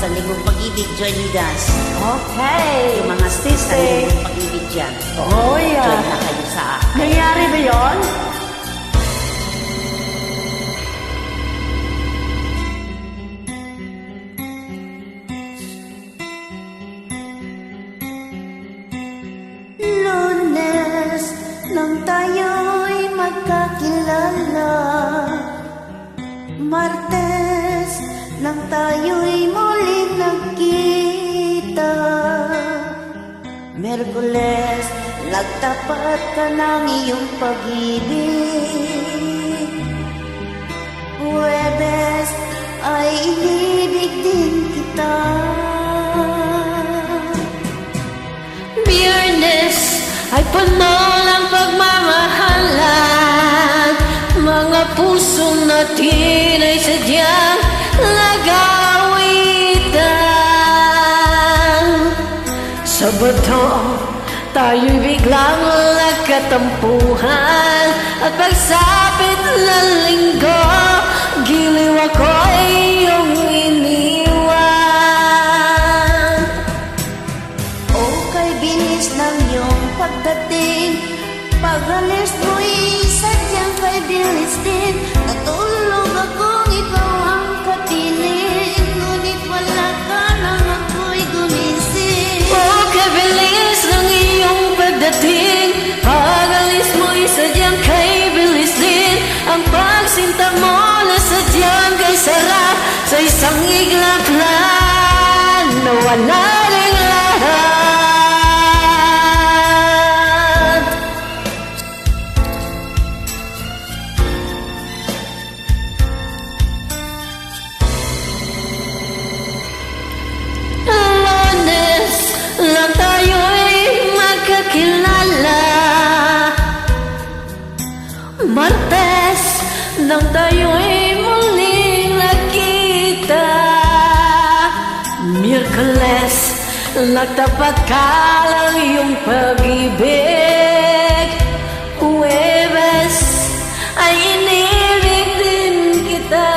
Sa Linggong Pag-ibig, Joy Lidas. Okay. Yung mga sis sa Linggong Pag-ibig dyan. Oh, yeah. Join na kayo sa akin. Nangyari ba yun? Lunes nang tayo'y magkakilala, Martes nang tayo'y muling nagkita, Miyerkules nagtapat ka ng iyong pag-ibig, Huwebes ay inibig din kita, Biyernes ay puno ng pagmamahalan. Mga puso natin ay sadyang nag-awitan. Sabado, tayo'y biglang nagkatampuhan. At pagsapit ng linggo, giliw ako'y iyong iniwan. o kay bilis ng iyong pagdating, pag-alis mo'y sadyang kay bilis din. Natulog akong ikaw ang kapiling, ngunit wala ka nang ako'y gumising. Oh, kabilis ng iyong pagdating, pag-alis mo'y sadyang kay bilis din. Ang pagsinta mo na sadyang kay sarap, sa isang iglap lang nawala rin lahat. Lunes lang tayo'y magkakilala, Martes nang tayo'y muling nagkita, Miyerkules nagtapat ka lang iyong pag-ibig, Huwebes ay inibig din kita.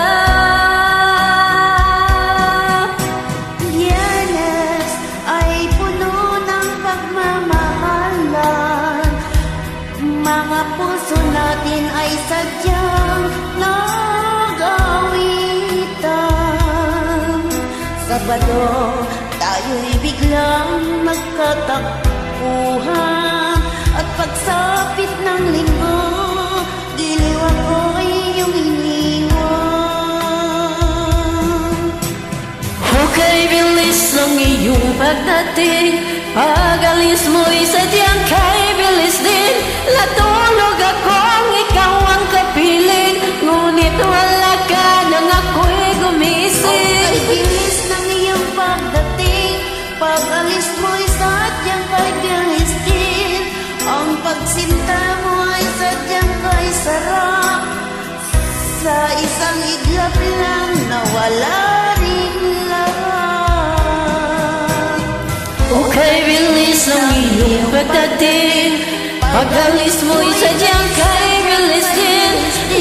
Biyernes ay puno ng pagmamahalan, mga puso natin ay sadyang nag-awitan. Sabado, tayo'y biglang nagkatakbuhan, at pagsapit ng linggo, giliw ako'y iyong iniwan. Okay, bilis ng iyong pagdating, pag-alis mo'y sadyang kay bilis din. Natulog akong ikaw ang kapiling, ngunit wala ka nang ako'y gumising. Ay bilis ng iyong pagdating, pag-alis mo'y sadyang kay bilis din. Ang pagsinta mo ay sadyang kay sarap, sa isang iglap lang nawala rin lahat. Okay, bilis ng iyong pagdating, pag-alis mo'y sadyang kay bilis din.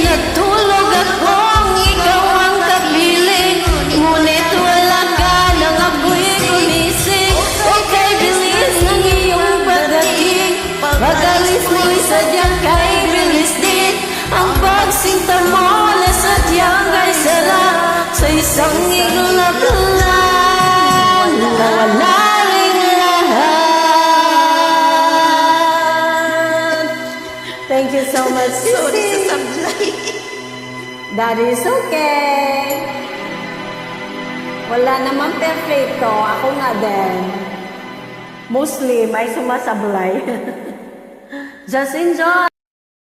Natulog akong ikaw ang kapiling, ngunit wala ka nang ako'y gumising. Okay, bilis ng iyong pagdating, pag-alis mo'y sadyang kay bilis din. Ang pagsinta mo na sadyang kay sarap, sa isang iglap lang nawala rin lahat. Thank you so much, Sorry Sissy. sa sablay. That is okay. Wala namang perfecto. Ako nga din. Muslim ay sumasablay. Just enjoy.